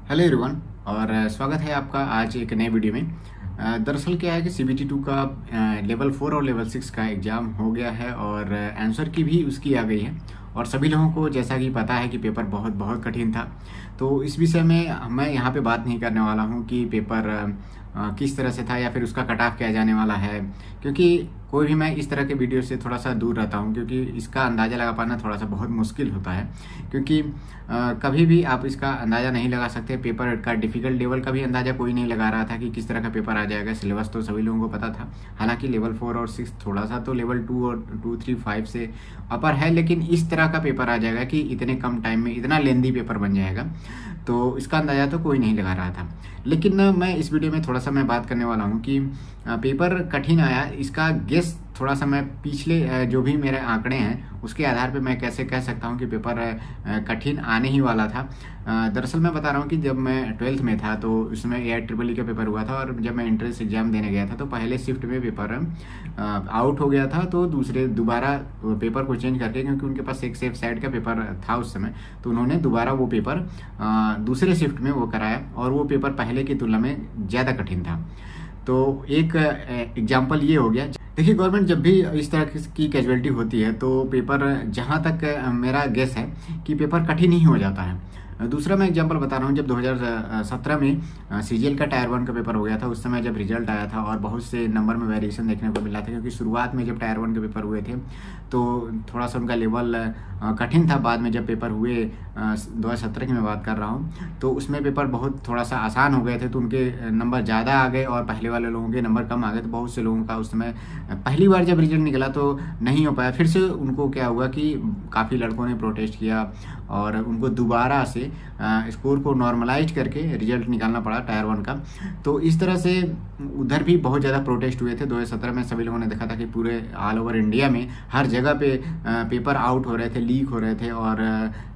Hello everyone और स्वागत है आपका आज एक नए वीडियो में। दरअसल क्या है कि CBT 2 का लेवल 4 और लेवल 6 का एग्ज़ाम हो गया है और आंसर की भी उसकी आ गई है। और सभी लोगों को जैसा कि पता है कि पेपर बहुत बहुत कठिन था। तो इस विषय में मैं यहाँ पे बात नहीं करने वाला हूँ कि पेपर किस तरह से था या फिर उसका कट ऑफ क्या जाने वाला है, क्योंकि कोई भी मैं इस तरह के वीडियो से थोड़ा सा दूर रहता हूँ, क्योंकि इसका अंदाज़ा लगा पाना थोड़ा सा बहुत मुश्किल होता है। क्योंकि कभी भी आप इसका अंदाज़ा नहीं लगा सकते। पेपर का डिफ़िकल्ट लेवल का भी अंदाज़ा कोई नहीं लगा रहा था कि किस तरह का पेपर आ जाएगा। सिलेबस तो सभी लोगों को पता था। हालांकि लेवल 4 और 6 थोड़ा सा तो लेवल 2 और 2, 3, 5 से अपर है, लेकिन इस तरह का पेपर आ जाएगा कि इतने कम टाइम में इतना लेंदी पेपर बन जाएगा, तो इसका अंदाज़ा तो कोई नहीं लगा रहा था। लेकिन मैं इस वीडियो में थोड़ा सा मैं बात करने वाला हूँ कि पेपर कठिन आया, इसका गेस थोड़ा सा मैं पिछले जो भी मेरे आंकड़े हैं उसके आधार पे मैं कैसे कह सकता हूँ कि पेपर कठिन आने ही वाला था। दरअसल मैं बता रहा हूँ कि जब मैं 12th में था तो उसमें AIEEE का पेपर हुआ था, और जब मैं एंट्रेंस एग्जाम देने गया था तो पहले शिफ्ट में पेपर आउट हो गया था, तो दोबारा पेपर को चेंज करके, क्योंकि उनके पास एक सेफ साइड का पेपर था उस समय, तो उन्होंने दोबारा वो पेपर दूसरे शिफ्ट में वो कराया, और वो पेपर पहले की तुलना में ज़्यादा कठिन था। तो एक एग्जाम्पल ये हो गया। देखिए, गवर्नमेंट जब भी इस तरह की कैजुअलिटी होती है तो पेपर, जहाँ तक मेरा गेस है कि पेपर कठिन ही हो जाता है। दूसरा मैं एग्जांपल बता रहा हूँ, जब 2017 में CGL का टायर 1 का पेपर हो गया था, उस समय जब रिजल्ट आया था और बहुत से नंबर में वेरिएशन देखने को मिला था, क्योंकि शुरुआत में जब टायर 1 के पेपर हुए थे तो थोड़ा सा उनका लेवल कठिन था। बाद में जब पेपर हुए 2017 की मैं बात कर रहा हूँ, तो उसमें पेपर बहुत थोड़ा सा आसान हो गए थे, तो उनके नंबर ज़्यादा आ गए और पहले वाले लोगों के नंबर कम आ गए। तो बहुत से लोगों का उस समय पहली बार जब रिजल्ट निकला तो नहीं हो पाया। फिर से उनको क्या हुआ कि काफ़ी लड़कों ने प्रोटेस्ट किया और उनको दोबारा से स्कोर को नॉर्मलाइज करके रिजल्ट निकालना पड़ा टायर 1 का। तो इस तरह से उधर भी बहुत ज़्यादा प्रोटेस्ट हुए थे। 2017 में सभी लोगों ने देखा था कि पूरे ऑल ओवर इंडिया में हर जगह पे पेपर आउट हो रहे थे, लीक हो रहे थे और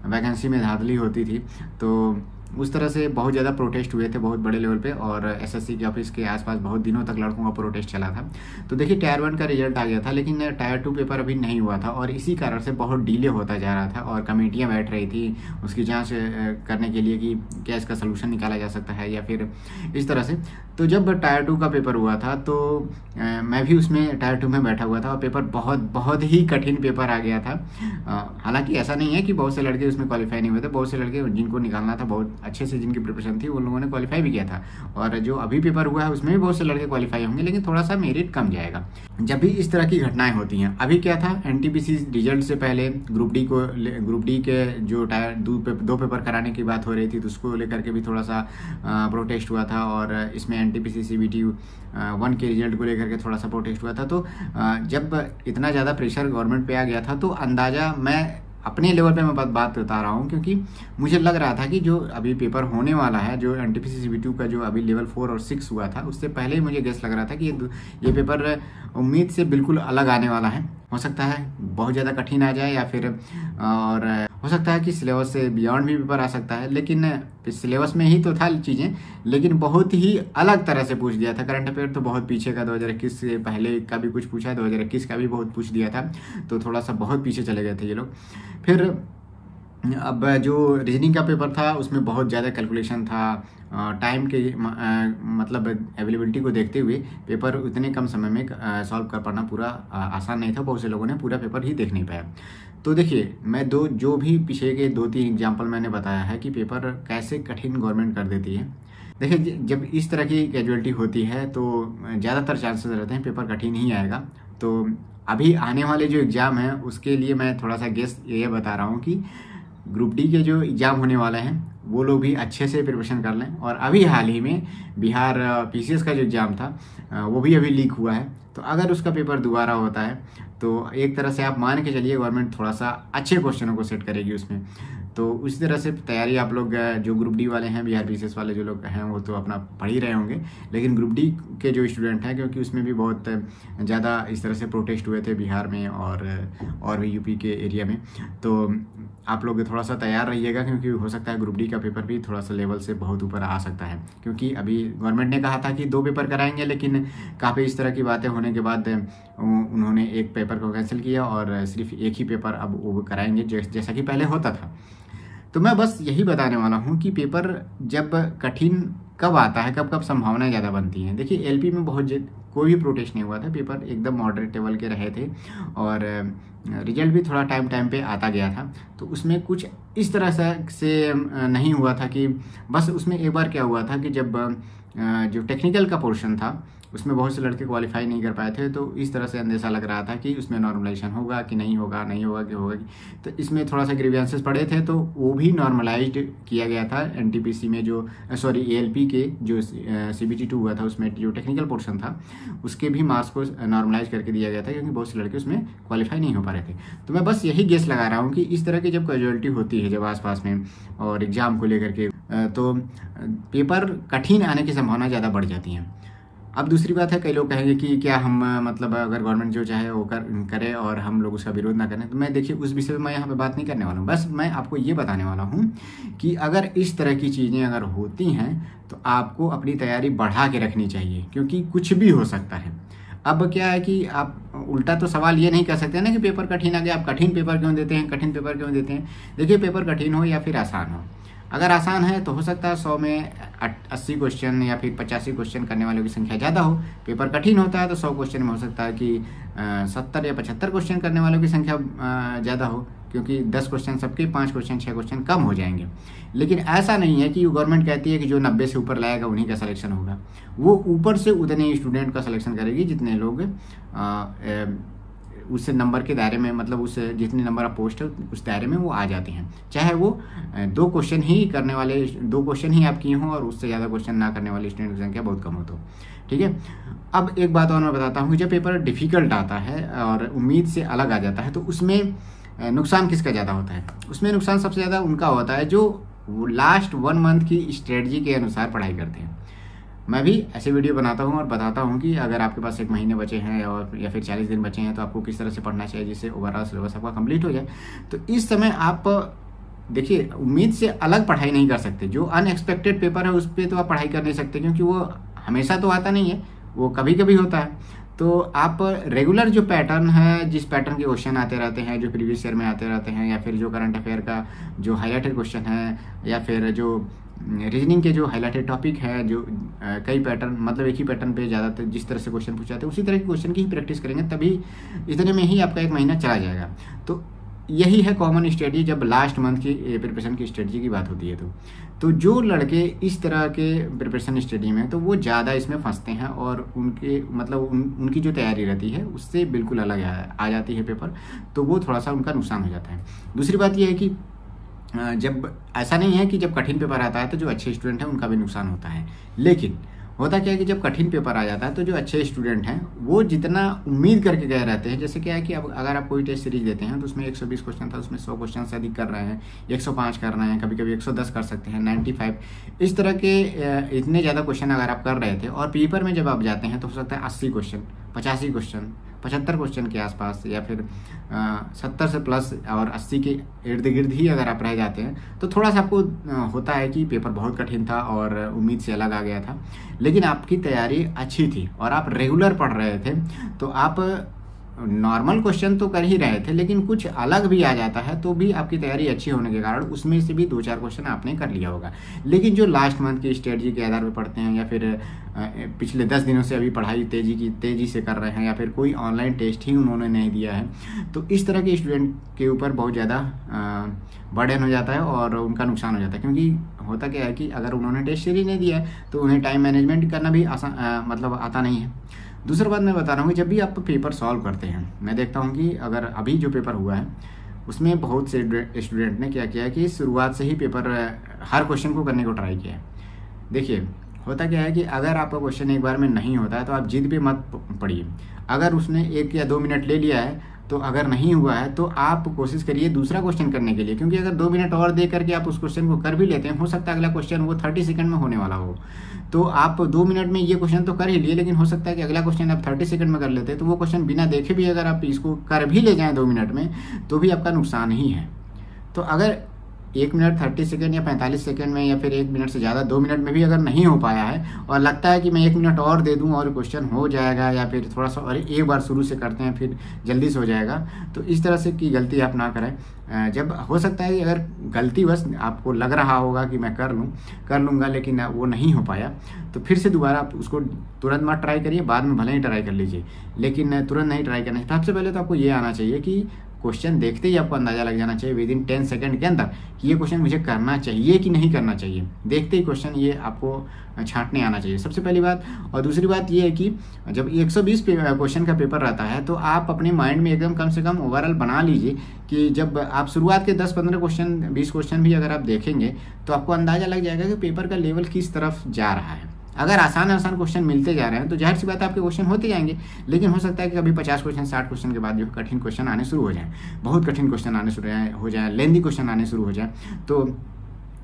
वैकेंसी में धांधली होती थी। तो उस तरह से बहुत ज़्यादा प्रोटेस्ट हुए थे बहुत बड़े लेवल पे, और SSC के ऑफिस के आसपास बहुत दिनों तक लड़कों का प्रोटेस्ट चला था। तो देखिए, टायर 1 का रिजल्ट आ गया था, लेकिन टायर 2 पेपर अभी नहीं हुआ था, और इसी कारण से बहुत डिले होता जा रहा था और कमेटियाँ बैठ रही थी उसकी जाँच करने के लिए कि क्या इसका सलूशन निकाला जा सकता है या फिर इस तरह से। तो जब टायर 2 का पेपर हुआ था तो मैं भी उसमें टायर 2 में बैठा हुआ था, और पेपर बहुत ही कठिन पेपर आ गया था। हालांकि ऐसा नहीं है कि बहुत से लड़के उसमें क्वालिफाई नहीं हुए थे। बहुत से लड़के जिनको निकालना था बहुत अच्छे से, जिनकी प्रिपरेशन थी, उन लोगों ने क्वालिफाई भी किया था। और जो अभी पेपर हुआ है उसमें भी बहुत से लड़के क्वालिफाई होंगे, लेकिन थोड़ा सा मेरिट कम जाएगा जब भी इस तरह की घटनाएं होती हैं। अभी क्या था, NTPC रिजल्ट से पहले ग्रुप डी के जो टायर 2 पेपर कराने की बात हो रही थी, तो उसको लेकर के भी थोड़ा सा प्रोटेस्ट हुआ था, और इसमें NTPC CBT 1 के रिजल्ट को लेकर के थोड़ा सा प्रोटेस्ट हुआ था। तो जब इतना ज़्यादा प्रेशर गवर्नमेंट पे आ गया था, तो अंदाज़ा मैं अपने लेवल पे मैं बात बता रहा हूँ, क्योंकि मुझे लग रहा था कि जो अभी पेपर होने वाला है, जो NTPC CBT का जो अभी लेवल 4 और 6 हुआ था, उससे पहले ही मुझे गेस लग रहा था कि ये पेपर उम्मीद से बिल्कुल अलग आने वाला है। हो सकता है बहुत ज़्यादा कठिन आ जाए, या फिर और हो सकता है कि सिलेबस से बियॉन्ड भी पेपर आ सकता है। लेकिन सिलेबस में ही तो था चीज़ें, लेकिन बहुत ही अलग तरह से पूछ दिया था। करंट अफेयर तो बहुत पीछे का 2021 से पहले का भी कुछ पूछा, 2021 का भी बहुत पूछ दिया था, तो थोड़ा सा बहुत पीछे चले गए थे ये लोग। फिर अब जो रीजनिंग का पेपर था उसमें बहुत ज़्यादा कैलकुलेशन था। टाइम के मतलब अवेलेबिलिटी को देखते हुए पेपर उतने कम समय में सॉल्व कर पाना पूरा आसान नहीं था। बहुत से लोगों ने पूरा पेपर ही देख नहीं पाया। तो देखिए, मैं जो भी पीछे के 2-3 एग्जाम्पल मैंने बताया है कि पेपर कैसे कठिन गवर्नमेंट कर देती है। देखिए, जब इस तरह की कैजुअलिटी होती है तो ज़्यादातर चांसेस रहते हैं पेपर कठिन ही आएगा। तो अभी आने वाले जो एग्ज़ाम है उसके लिए मैं थोड़ा सा गेस ये बता रहा हूँ कि ग्रुप डी के जो एग्ज़ाम होने वाले हैं वो लोग भी अच्छे से प्रिपरेशन कर लें। और अभी हाल ही में बिहार PCS का जो एग्ज़ाम था वो भी अभी लीक हुआ है, तो अगर उसका पेपर दोबारा होता है तो एक तरह से आप मान के चलिए गवर्नमेंट थोड़ा सा अच्छे क्वेश्चनों को सेट करेगी उसमें। तो उसी तरह से तैयारी आप लोग जो ग्रुप डी वाले हैं, बिहार PCS वाले जो लोग हैं, वो तो अपना पढ़ ही रहे होंगे। लेकिन ग्रुप डी के जो स्टूडेंट हैं, क्योंकि उसमें भी बहुत ज़्यादा इस तरह से प्रोटेस्ट हुए थे बिहार में और भी यूपी के एरिया में, तो आप लोग थोड़ा सा तैयार रहिएगा, क्योंकि हो सकता है ग्रुप डी का पेपर भी थोड़ा सा लेवल से बहुत ऊपर आ सकता है। क्योंकि अभी गवर्नमेंट ने कहा था कि 2 पेपर कराएंगे, लेकिन काफ़ी इस तरह की बातें होने के बाद उन्होंने एक पेपर को कैंसिल किया और सिर्फ एक ही पेपर अब वो कराएंगे, जैसा कि पहले होता था। तो मैं बस यही बताने वाला हूँ कि पेपर जब कठिन कब आता है, कब कब संभावनाएं ज़्यादा बनती हैं। देखिए एलपी में कोई भी प्रोटेस्ट नहीं हुआ था, पेपर एकदम मॉडरेट लेवल के रहे थे और रिजल्ट भी थोड़ा टाइम पे आता गया था। तो उसमें कुछ इस तरह से नहीं हुआ था कि बस उसमें एक बार क्या हुआ था कि जब जो टेक्निकल का पोर्शन था उसमें बहुत से लड़के क्वालिफाई नहीं कर पाए थे, तो इस तरह से अंदेशा लग रहा था कि उसमें नॉर्मलाइजेशन होगा कि नहीं होगा, नहीं होगा कि होगा। तो इसमें थोड़ा सा ग्रीवियंसेस पड़े थे, तो वो भी नॉर्मलाइज्ड किया गया था एनटीपीसी में, जो एएलपी के जो CBT2 हुआ था उसमें जो टेक्निकल पोर्शन था उसके भी मार्क्स को नॉर्मलाइज करके दिया गया था, क्योंकि बहुत से लड़के उसमें क्वालिफाई नहीं हो पा रहे थे। तो मैं बस यही गेस लगा रहा हूँ कि इस तरह की जब कैजुअलिटी होती है जब आसपास में और एग्जाम को लेकर के, तो पेपर कठिन आने की संभावना ज़्यादा बढ़ जाती है। अब दूसरी बात है, कई लोग कहेंगे कि क्या हम मतलब अगर गवर्नमेंट जो चाहे वो करे और हम लोग उसका विरोध ना करें। तो मैं देखिए उस विषय में मैं यहाँ पे बात नहीं करने वाला हूँ, बस मैं आपको ये बताने वाला हूँ कि अगर इस तरह की चीज़ें अगर होती हैं तो आपको अपनी तैयारी बढ़ा के रखनी चाहिए, क्योंकि कुछ भी हो सकता है। अब क्या है कि आप उल्टा तो सवाल ये नहीं कर सकते ना कि पेपर कठिन आ गया, आप कठिन पेपर क्यों देते हैं, कठिन पेपर क्यों देते हैं। देखिए पेपर कठिन हो या फिर आसान हो, अगर आसान है तो हो सकता है 100 में 80 क्वेश्चन या फिर 85 क्वेश्चन करने वालों की संख्या ज़्यादा हो। पेपर कठिन होता है तो 100 क्वेश्चन में हो सकता है कि 70 या 75 क्वेश्चन करने वालों की संख्या ज़्यादा हो, क्योंकि 10 क्वेश्चन सबके, 5 क्वेश्चन 6 क्वेश्चन कम हो जाएंगे। लेकिन ऐसा नहीं है कि गवर्नमेंट कहती है कि जो 90 से ऊपर लाएगा उन्हीं का सिलेक्शन होगा। वो ऊपर से उतने स्टूडेंट का सिलेक्शन करेगी जितने लोग उस नंबर के दायरे में, मतलब उस जितने नंबर ऑफ पोस्ट है उस दायरे में वो आ जाते हैं, चाहे वो 2 क्वेश्चन ही करने वाले, 2 क्वेश्चन ही आप किए हों और उससे ज़्यादा क्वेश्चन ना करने वाले स्टूडेंट की संख्या बहुत कम हो। तो ठीक है। अब एक बात और मैं बताता हूँ कि जब पेपर डिफ़िकल्ट आता है और उम्मीद से अलग आ जाता है तो उसमें नुकसान किसका ज़्यादा होता है। उसमें नुकसान सबसे ज़्यादा उनका होता है जो लास्ट 1 मंथ की स्ट्रेटजी के अनुसार पढ़ाई करते हैं। मैं भी ऐसे वीडियो बनाता हूं और बताता हूं कि अगर आपके पास 1 महीने बचे हैं और या फिर 40 दिन बचे हैं तो आपको किस तरह से पढ़ना चाहिए जिससे ओवरऑल सिलेबस आपका कंप्लीट हो जाए। तो इस समय आप देखिए उम्मीद से अलग पढ़ाई नहीं कर सकते। जो अनएक्सपेक्टेड पेपर है उस पर तो आप पढ़ाई कर नहीं सकते, क्योंकि वो हमेशा तो आता नहीं है, वो कभी कभी होता है। तो आप रेगुलर जो पैटर्न है, जिस पैटर्न के क्वेश्चन आते रहते हैं, जो प्रीवियस ईयर में आते रहते हैं, या फिर जो करंट अफेयर का जो हाईलाइटेड क्वेश्चन है, या फिर जो रीजनिंग के जो हाईलाइटेड टॉपिक है, जो कई पैटर्न, मतलब एक ही पैटर्न पे ज़्यादातर जिस तरह से क्वेश्चन पूछाते हैं उसी तरह के क्वेश्चन की ही प्रैक्टिस करेंगे, तभी इतने में ही आपका 1 महीना चला जाएगा। तो यही है कॉमन स्ट्रेटजी जब लास्ट मंथ की प्रिपरेशन की स्ट्रेटजी की बात होती है। तो जो लड़के इस तरह के प्रिपरेशन स्ट्रेटजी में, तो वो ज़्यादा इसमें फंसते हैं और उनके मतलब उनकी जो तैयारी रहती है उससे बिल्कुल अलग आ जाती है पेपर, तो वो थोड़ा सा उनका नुकसान हो जाता है। दूसरी बात यह है कि जब ऐसा नहीं है कि जब कठिन पेपर आता है तो जो अच्छे स्टूडेंट हैं उनका भी नुकसान होता है, लेकिन होता क्या है कि जब कठिन पेपर आ जाता है तो जो अच्छे स्टूडेंट हैं वो जितना उम्मीद करके गए रहते हैं, जैसे क्या है कि अब अगर आप कोई टेस्ट सीरीज देते हैं तो उसमें 120 क्वेश्चन था, उसमें 100 क्वेश्चन से अधिक कर रहे हैं, 105 कर रहे हैं, कभी कभी 110 कर सकते हैं, 95, इस तरह के इतने ज़्यादा क्वेश्चन अगर आप कर रहे थे और पेपर में जब आप जाते हैं तो हो सकता है 80 क्वेश्चन, 85 क्वेश्चन, 75 क्वेश्चन के आसपास, या फिर 70 से प्लस और 80 के इर्द गिर्द ही अगर आप रह जाते हैं तो थोड़ा सा आपको होता है कि पेपर बहुत कठिन था और उम्मीद से अलग आ गया था। लेकिन आपकी तैयारी अच्छी थी और आप रेगुलर पढ़ रहे थे, तो आप नॉर्मल क्वेश्चन तो कर ही रहे थे, लेकिन कुछ अलग भी आ जाता है तो भी आपकी तैयारी अच्छी होने के कारण उसमें से भी 2-4 क्वेश्चन आपने कर लिया होगा। लेकिन जो लास्ट मंथ की स्ट्रेटजी के आधार पर पढ़ते हैं, या फिर पिछले 10 दिनों से अभी पढ़ाई तेजी से कर रहे हैं, या फिर कोई ऑनलाइन टेस्ट ही उन्होंने नहीं दिया है, तो इस तरह के स्टूडेंट के ऊपर बहुत ज़्यादा बर्डन हो जाता है और उनका नुकसान हो जाता है। क्योंकि होता क्या है कि अगर उन्होंने टेस्ट सीरीज नहीं दिया है तो उन्हें टाइम मैनेजमेंट करना भी आसान मतलब आता नहीं है। दूसरा बात मैं बता रहा हूँ कि जब भी आप पेपर सॉल्व करते हैं, मैं देखता हूँ कि अगर अभी जो पेपर हुआ है उसमें बहुत से स्टूडेंट ने क्या किया है कि शुरुआत से ही पेपर हर क्वेश्चन को करने को ट्राई किया है। देखिए होता क्या है कि अगर आपका क्वेश्चन एक बार में नहीं होता है तो आप जिद पे मत पड़िए। अगर उसने 1 या 2 मिनट ले लिया है तो अगर नहीं हुआ है तो आप कोशिश करिए दूसरा क्वेश्चन करने के लिए, क्योंकि अगर 2 मिनट और दे करके आप उस क्वेश्चन को कर भी लेते हैं, हो सकता है अगला क्वेश्चन वो 30 सेकंड में होने वाला हो, तो आप 2 मिनट में ये क्वेश्चन तो कर ही लिए, लेकिन हो सकता है कि अगला क्वेश्चन आप 30 सेकंड में कर लेते हैं, तो वो क्वेश्चन बिना देखे भी अगर आप इसको कर भी ले जाएं 2 मिनट में तो भी आपका नुकसान ही है। तो अगर 1 मिनट 30 सेकेंड या 45 सेकेंड में, या फिर 1 मिनट से ज़्यादा 2 मिनट में भी अगर नहीं हो पाया है और लगता है कि मैं 1 मिनट और दे दूं और क्वेश्चन हो जाएगा, या फिर थोड़ा सा और एक बार शुरू से करते हैं फिर जल्दी से हो जाएगा, तो इस तरह से की गलती आप ना करें। जब हो सकता है कि अगर गलती बस आपको लग रहा होगा कि मैं कर लूँगा लेकिन वो नहीं हो पाया, तो फिर से दोबारा आप उसको तुरंत मत ट्राई करिए, बाद में भले ही ट्राई कर लीजिए, लेकिन तुरंत नहीं ट्राई करना। सबसे पहले तो आपको ये आना चाहिए कि क्वेश्चन देखते ही आपको अंदाजा लग जाना चाहिए विदिन 10 सेकंड के अंदर कि ये क्वेश्चन मुझे करना चाहिए कि नहीं करना चाहिए। देखते ही क्वेश्चन ये आपको छांटने आना चाहिए, सबसे पहली बात। और दूसरी बात ये है कि जब 120 क्वेश्चन का पेपर रहता है तो आप अपने माइंड में एकदम कम से कम ओवरऑल बना लीजिए कि जब आप शुरुआत के 10-15 क्वेश्चन 20 क्वेश्चन भी अगर आप देखेंगे तो आपको अंदाजा लग जाएगा कि पेपर का लेवल किस तरफ जा रहा है। अगर आसान क्वेश्चन मिलते जा रहे हैं तो जाहिर सी बात है आपके क्वेश्चन होते जाएंगे, लेकिन हो सकता है कि कभी 50 क्वेश्चन 60 क्वेश्चन के बाद जो कठिन क्वेश्चन आने शुरू हो जाए, बहुत कठिन क्वेश्चन आने शुरू हो जाए, लेंदी क्वेश्चन आने शुरू हो जाए। तो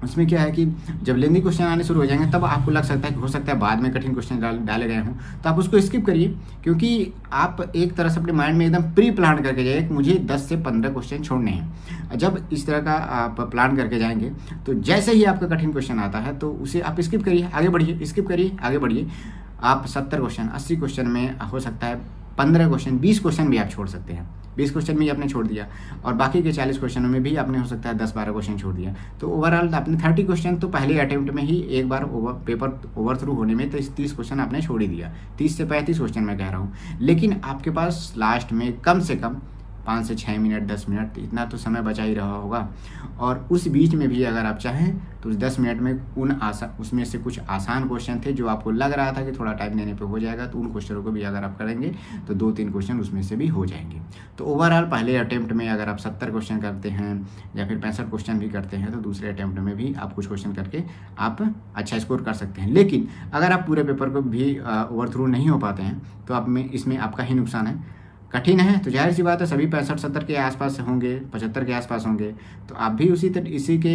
उसमें क्या है कि जब लेंदी क्वेश्चन आने शुरू हो जाएंगे तब आपको लग सकता है कि हो सकता है बाद में कठिन क्वेश्चन डाले गए हों, तो आप उसको स्किप करिए, क्योंकि आप एक तरह से अपने माइंड में एकदम प्री प्लान करके जाइए कि मुझे 10 से 15 क्वेश्चन छोड़ने हैं। जब इस तरह का आप प्लान करके जाएंगे तो जैसे ही आपका कठिन क्वेश्चन आता है तो उसे आप स्किप करिए, आगे बढ़िए, स्किप करिए, आगे बढ़िए। आप 70 क्वेश्चन 80 क्वेश्चन में हो सकता है 15 क्वेश्चन 20 क्वेश्चन भी आप छोड़ सकते हैं। 20 क्वेश्चन भी आपने छोड़ दिया और बाकी के 40 क्वेश्चनों में भी आपने हो सकता है 10-12 क्वेश्चन छोड़ दिया, तो ओवरऑल आपने 30 क्वेश्चन तो पहले अटेम्प्ट में ही एक बार पेपर ओवर थ्रू होने में तो 30 क्वेश्चन आपने छोड़ ही दिया। 30 से 35 क्वेश्चन मैं कह रहा हूँ, लेकिन आपके पास लास्ट में कम से कम 5 से 6 मिनट 10 मिनट इतना तो समय बचा ही रहा होगा, और उस बीच में भी अगर आप चाहें तो उस 10 मिनट में उसमें से कुछ आसान क्वेश्चन थे जो आपको लग रहा था कि थोड़ा टाइम देने पे हो जाएगा, तो उन क्वेश्चनों को भी अगर आप करेंगे तो 2-3 क्वेश्चन उसमें से भी हो जाएंगे। तो ओवरऑल पहले अटेम्प्ट में अगर आप 70 क्वेश्चन करते हैं या फिर 65 क्वेश्चन भी करते हैं तो दूसरे अटेम्प्ट में भी आप कुछ क्वेश्चन करके आप अच्छा स्कोर कर सकते हैं। लेकिन अगर आप पूरे पेपर को भी ओवर थ्रू नहीं हो पाते हैं तो आप में इसमें आपका ही नुकसान है। कठिन है तो जाहिर सी बात है सभी 65-70 के आसपास होंगे, 75 के आसपास होंगे, तो आप भी इसी के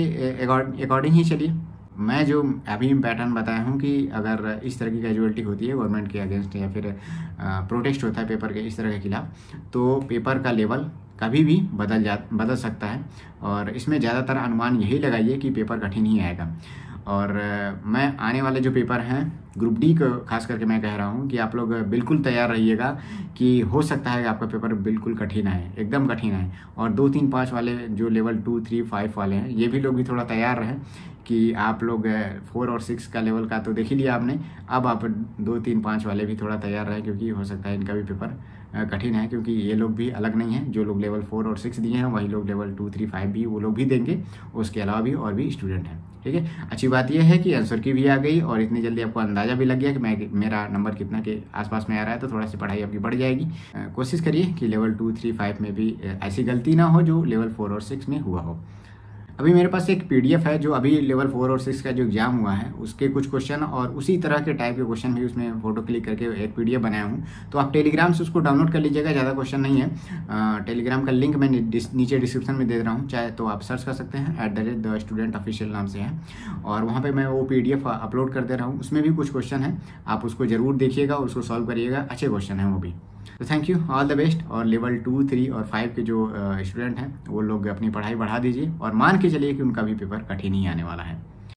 अकॉर्डिंग ही चलिए। मैं जो अभी पैटर्न बताया हूँ कि अगर इस तरह की कैजुअलिटी होती है गवर्नमेंट के अगेंस्ट या फिर प्रोटेस्ट होता है पेपर के इस तरह के खिलाफ, तो पेपर का लेवल कभी भी बदल सकता है, और इसमें ज़्यादातर अनुमान यही लगाइए कि पेपर कठिन ही आएगा। और मैं आने वाले जो पेपर हैं ग्रुप डी को खास करके मैं कह रहा हूँ कि आप लोग बिल्कुल तैयार रहिएगा कि हो सकता है कि आपका पेपर बिल्कुल कठिन आए, एकदम कठिन आए। और 2, 3, 5 वाले जो लेवल 2, 3, 5 वाले हैं ये भी लोग भी थोड़ा तैयार रहें कि आप लोग 4 और 6 का लेवल का तो देख ही लिया आपने, अब आप 2, 3, 5 वाले भी थोड़ा तैयार रहें, क्योंकि हो सकता है इनका भी पेपर कठिन है, क्योंकि ये लोग भी अलग नहीं हैं। जो लोग लेवल 4 और 6 दिए हैं वही लोग लेवल 2, 3, 5 भी वो लोग भी देंगे, उसके अलावा भी और भी स्टूडेंट हैं। ठीक है, अच्छी बात यह है कि आंसर की भी आ गई और इतनी जल्दी आपको अंदाजा भी लग गया कि मेरा नंबर कितना के आसपास में आ रहा है, तो थोड़ा सी पढ़ाई आपकी बढ़ जाएगी। कोशिश करिए कि लेवल 2, 3, 5 में भी ऐसी गलती ना हो जो लेवल 4 और 6 में हुआ हो। अभी मेरे पास एक PDF है जो अभी लेवल 4 और 6 का जो एग्जाम हुआ है उसके कुछ क्वेश्चन और उसी तरह के टाइप के क्वेश्चन भी उसमें फोटो क्लिक करके एक PDF बनाया हूँ, तो आप टेलीग्राम से उसको डाउनलोड कर लीजिएगा। ज़्यादा क्वेश्चन नहीं है, टेलीग्राम का लिंक मैं नीचे डिस्क्रिप्शन में दे रहा हूँ, चाहे तो आप सर्च कर सकते हैं @द स्टूडेंट ऑफिशियल नाम से है, और वहाँ पर मैं वो PDF अपलोड कर दे रहा हूँ। उसमें भी कुछ क्वेश्चन है, आप उसको ज़रूर देखिएगा, उसको सॉल्व करिएगा, अच्छे क्वेश्चन हैं वो भी। तो thank you, all the best. और लेवल 2, 3 और 5 के जो स्टूडेंट हैं वो लोग अपनी पढ़ाई बढ़ा दीजिए और मान के चलिए कि उनका भी पेपर कठिन ही आने वाला है।